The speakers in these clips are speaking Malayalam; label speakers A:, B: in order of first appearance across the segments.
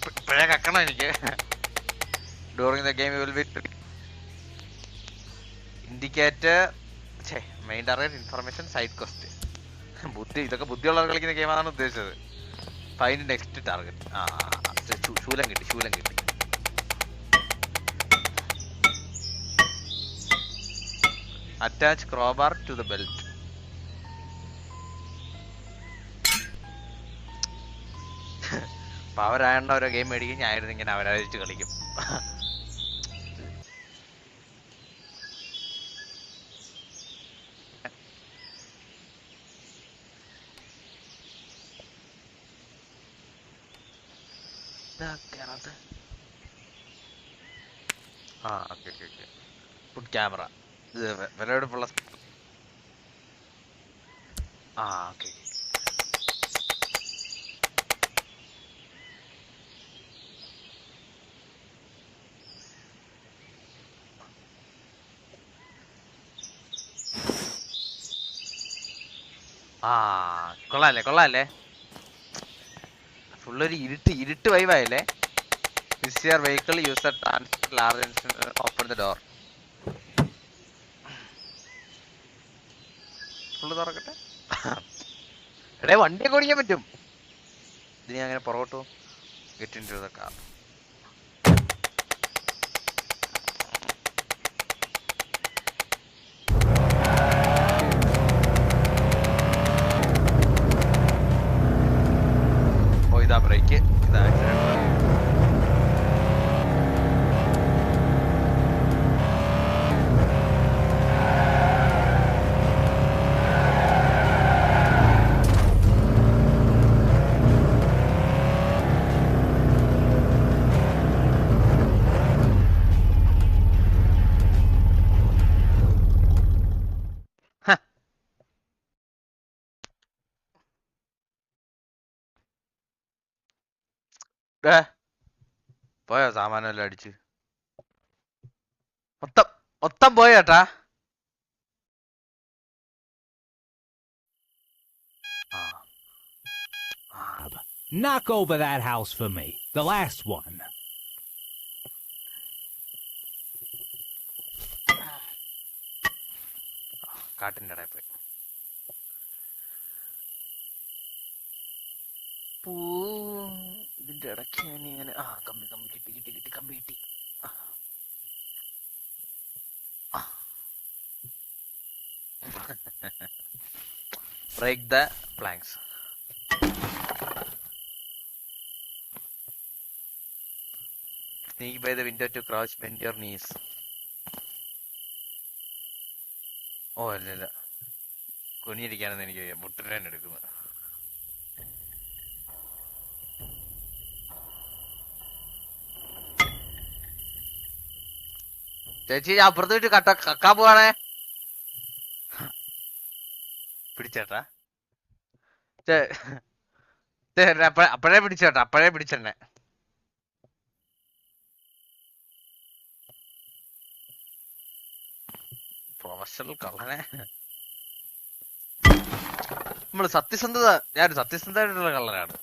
A: ഇപ്പഴേ കക്കണം എനിക്ക്. During the game will be indicator main target information side quest. ബുദ്ധി ഇതൊക്കെ ബുദ്ധിയുള്ളവർ കളിക്കുന്ന ഗെയിമാണ് ഉദ്ദേശിച്ചത്. Find next target. ശൂലം കിട്ടി. Attach crowbar to the belt. അപ്പൊ അവരായണ്ട ഓരോ ഗെയിം മേടിക്കും, ഞാനായിരുന്നു ഇങ്ങനെ അവരായിട്ട് കളിക്കും. ഫുഡ് ക്യാമറ വിലയെടുപ്പുള്ള. ഓക്കെ. കൊള്ളാല്ലേ. ഫുള്ളൊരു ഇരുട്ട് വൈവായല്ലേ. This your vehicle use the transport large open the door. Full തുറക്കട്ടെ. എടേ വണ്ടിയൊക്കെ ഓടിക്കാൻ പറ്റും. ഇതിന് അങ്ങനെ പുറകോട്ടു get into the car. ഇതാ ബ്രേക്ക്, ഇതാ ആക്സിഡന്റ്. പോയോ സാമാനെല്ലാം അടിച്ച്? മൊത്തം പോയേട്ടാ.
B: Knock over that house for me. The last one.
A: കാട്ടിൻ്റെ ഇടയിൽ പോയി. ഇതിന്റെ ഇടയ്ക്ക് ഞാൻ ഇങ്ങനെ കമ്പി കിട്ടി. Break the planks. Sneak by the window to crouch, bend your knees. അല്ല കുനിയിരിക്കാനെന്ന് എനിക്ക് മുട്ടിനെ എടുക്കുന്നത്. ചേച്ചി ഞാൻ അപ്പുറത്ത് വിട്ട് കക്കാൻ പോവാണേ. പിടിച്ചേട്ടാ. അപ്പഴേ പിടിച്ചെന്നെ. പ്രൊഫഷണൽ കള്ളനെ. നമ്മള് ഞാനൊരു സത്യസന്ധമായിട്ടുള്ള കള്ളനാണ്.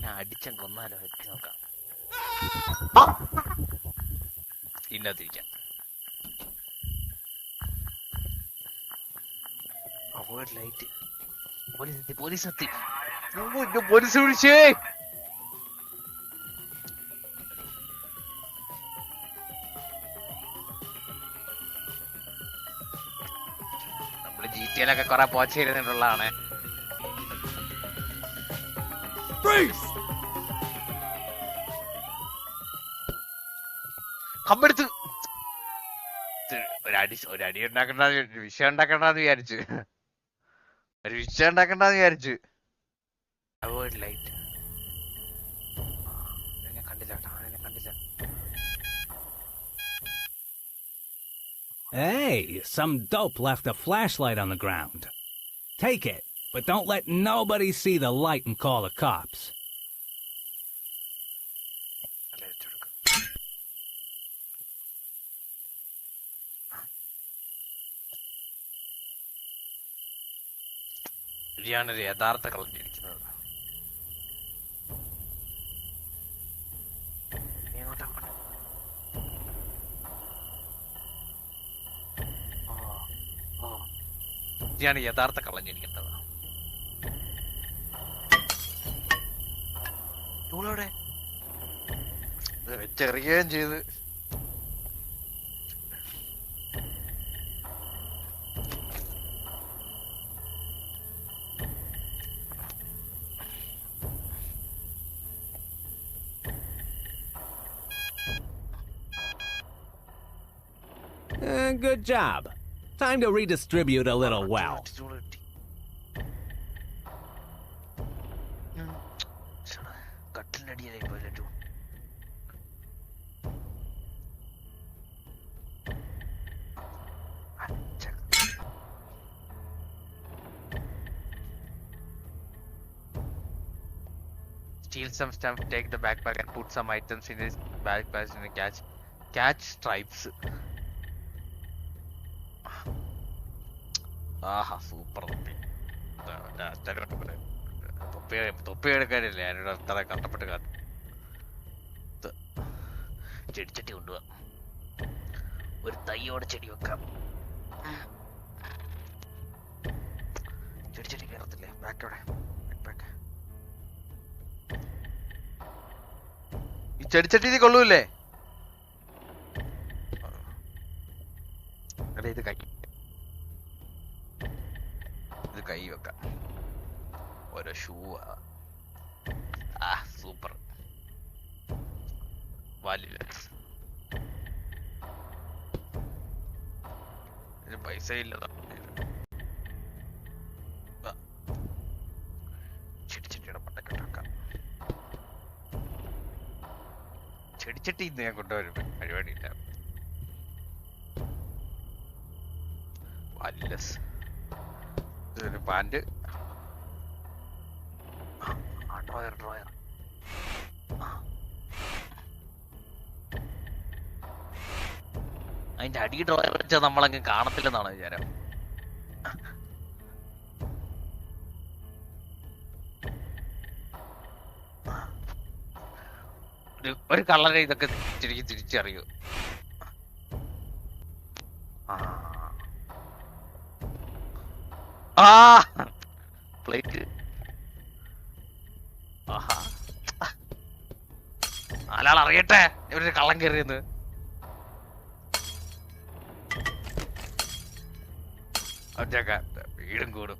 A: ഞാൻ അടിച്ചൻ കൊന്നാലോ, എത്തി നോക്കാം. ഇന്നത്തിരിക്കാം. ലൈറ്റ്. പോലീസ് വിളിച്ചേ. നമ്മള് GTA-ലൊക്കെ കൊറേ പോച്ചിരുന്നിട്ടുള്ളതാണ്. കമ്പെടുത്ത് ഒരടി ഉണ്ടാക്കണ്ട, വിഷയം ഉണ്ടാക്കണ്ടെന്ന് വിചാരിച്ചു. Avoid light. എന്നെ കണ്ടില്ല.
B: Hey, some dope left a flashlight on the ground. Take it, but don't let nobody see the light and call the cops.
A: ഇതാണ് ഒരു യഥാർത്ഥ കളഞ്ഞിരിക്കുന്നത്. ഇതാണ് യഥാർത്ഥ കളഞ്ഞിരിക്കുന്നത്. ഇവളോടെ വെച്ചെറിയുകയും ചെയ്ത്.
B: Good job. Time to redistribute a little wealth.
A: കട്ടിലടിയായി പോയിട്ടു. Steal some stuff, take the backpack and put some items in his backpack and catch stripes. Aaha super തൊപ്പി എടുക്കാനില്ലേ ഞാനിവിടെ അത്ര കഷ്ടപ്പെട്ട് ചെടിച്ചട്ടി കൊണ്ടുപോവാം. ഒരു തൈയോടെ ചെടി വെക്കാം. ചെടിച്ചട്ടി കയറത്തില്ലേ? ബാക്കോടെ ഈ ചെടിച്ചട്ടി കൊള്ളൂല്ലേ? അല്ലെ ഇത് കൈ വെക്കാം. ഓരോ ഷൂ. സൂപ്പർ. പൈസ ഇല്ലതാ. ചെടിച്ചട്ടിയുടെ പണ്ടക്കെട്ടാക്കാം. ചെടിച്ചട്ടി ഇന്ന് ഞാൻ കൊണ്ടുവരും. പരിപാടിയില്ല. വാലിലസ് ഒരു പാന്റ്. ഡ്രോയർ അതിന്റെ അടി ഡ്രോയർ വെച്ചാൽ നമ്മളങ്ങ് കാണത്തില്ലെന്നാണ് വിചാരം. ഒരു കളറെ ഇതൊക്കെ ശരിക്കും തിരിച്ചറിയൂ. പ്ലേറ്റ്. നാലാൾ അറിയട്ടെ ഇവരൊരു കള്ളം കയറിയെന്ന്. വീടും കൂടും.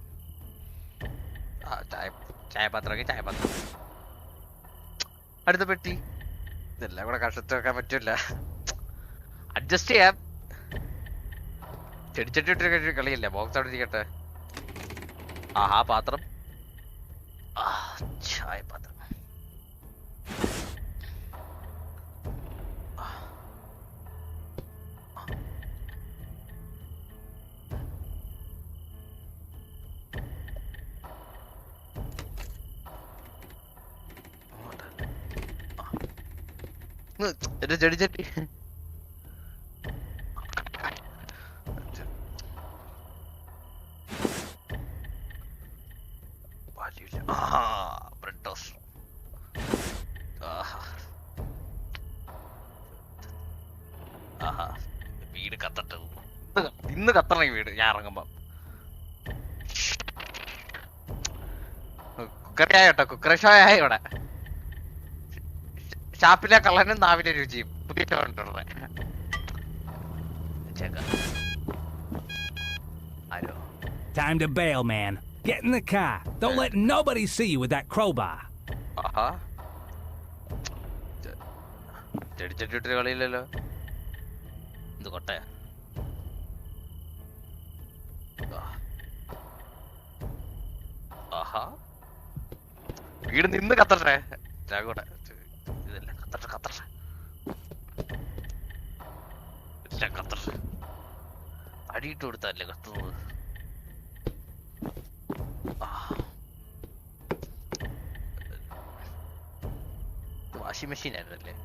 A: ചായപാത്രം. അടുത്ത പെട്ടി. ഇതെല്ലാം കൂടെ കഷത്ത് വെക്കാൻ പറ്റില്ല. അഡ്ജസ്റ്റ് ചെയ്യാം. ചെടിച്ചട്ടി ഇട്ടൊരു കളിയല്ലേ. ബോക്സ് അവിടെ ഇരിക്കട്ടെ. ആഹാ പാത്രം. ചായപാത്രം. എന്റെ ചെടിച്ചട്ടി. Bread toast. വീട് കത്തട്ടെ. ഇന്ന് കത്തണ ഈ വീട് ഞാൻ ഇറങ്ങുമ്പോ. കുക്കറി ആയോട്ടോ. കുക്കറി ഷോ ആയി ഇവിടെ. ഷാപ്പിലെ കള്ളനും നാവിലെ രുചിയും. പുതിയ ഷോ ഉണ്ടോ? ആരോ.
B: Time to bail, man. Get in the car. Don't let nobody see you with that crowbar.
A: ചെടിച്ചട്ടിട്ട് കളിയില്ലല്ലോ. ഇത് കൊട്ടയാ. വീട് നിന്ന് കത്തട്ടെ. ഇതല്ല കത്തട്ടെ. അടിയിട്ട് കൊടുത്തല്ലേ കത്തുന്നത്. Washing machine ആയിരുന്നല്ലേ.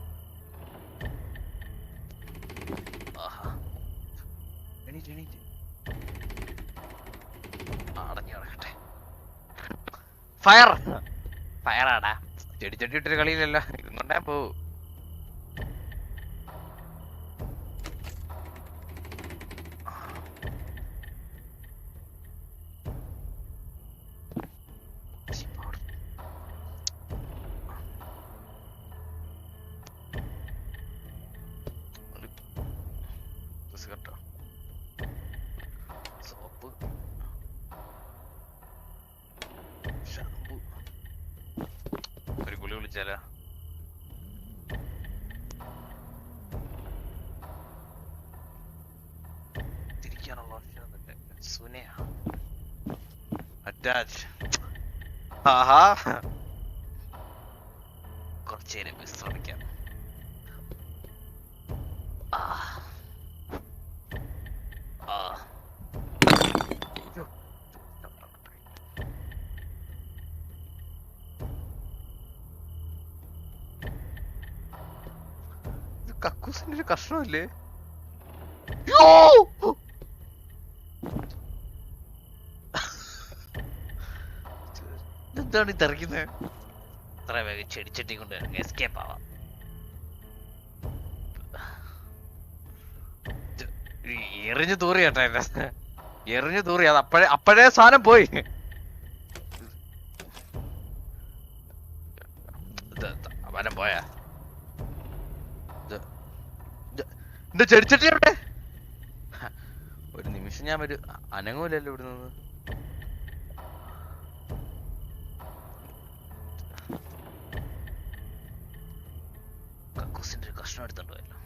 A: അടഞ്ഞു കിടക്കട്ടെ. ഫയർ ഫയറാടാ. ചെടി ഇട്ടൊരു കളിയിലല്ല, ഇതും കൊണ്ടേ പോവും. സോപ്പ്, ഷാമ്പു, ഒരു കുളി വിളിച്ചാലോ? തിരിക്കാനുള്ള സുനയാ അറ്റാച്ച്. ആഹാ, കുറച്ചേരം വിശ്രമിക്കാം. കക്കൂസിന്റെ ഒരു കഷ്ണമില്ലേ? എന്താണ് ഈ തെറിക്കുന്നത്? ഇത്ര വേഗം ചെടിച്ചട്ടി കൊണ്ട് എസ്കേപ്പ് ആവാം. എറിഞ്ഞു തൂറി കേട്ടോ എന്നെ, എറിഞ്ഞു തൂറി. അത് അപ്പോഴേ സാധനം പോയി. അവനം പോയാ എന്റെ ചെടിച്ചട്ടി എവിടെ? ഒരു നിമിഷം ഞാൻ ഒരു അനങ്ങൂലല്ലോ ഇവിടുന്ന്. കക്കൂസിന്റെ ഒരു കഷ്ണം എടുത്തോണ്ടല്ലോ.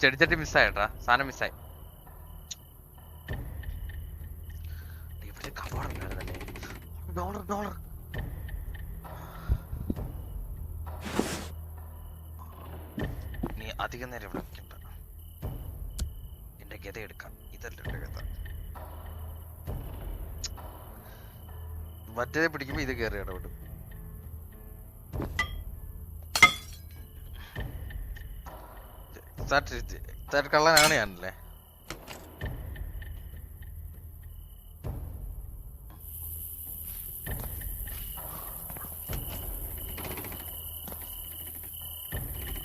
A: ചെടിച്ചട്ടി മിസ്സായിട്ടാ, സാധനം മിസ്സായി. ഇവിടെ കബോർഡുണ്ടായിരുന്നല്ലേ. ഡോളർ നീ അധികം നേരം ഇവിടെ നിൽക്കണ്ട. എന്റെ ഗത എടുക്കാം. ഇതല്ല എന്റെ ഗത. മറ്റേ പിടിക്കുമ്പോ ഇത് കയറി ഇടപെടും. കള്ളനാണ് ഞാനല്ലേ.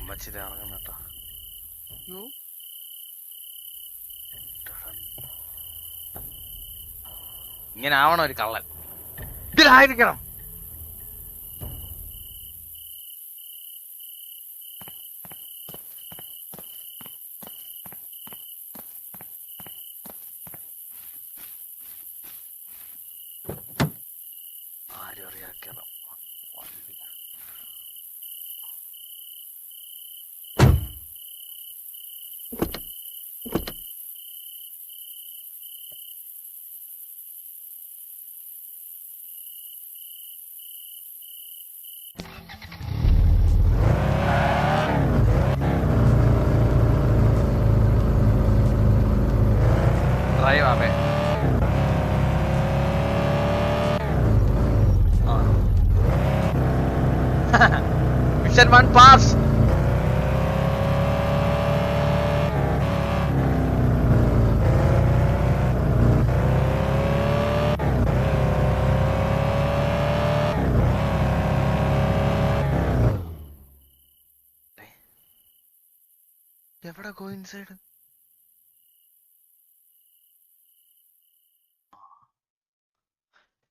A: അമ്മച്ചിരി ഇറങ്ങുന്നട്ടാ. ഇങ്ങനെ ആവണം ഒരു കള്ളൻ. ഇതിലായിരിക്കണം. ആരും അറിയാക്കണം. ഡ്രൈവ് ആവേ. Mission 1 pass. എവിടെ go inside?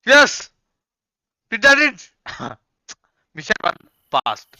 A: Yes! We did it! Mission 1 passed.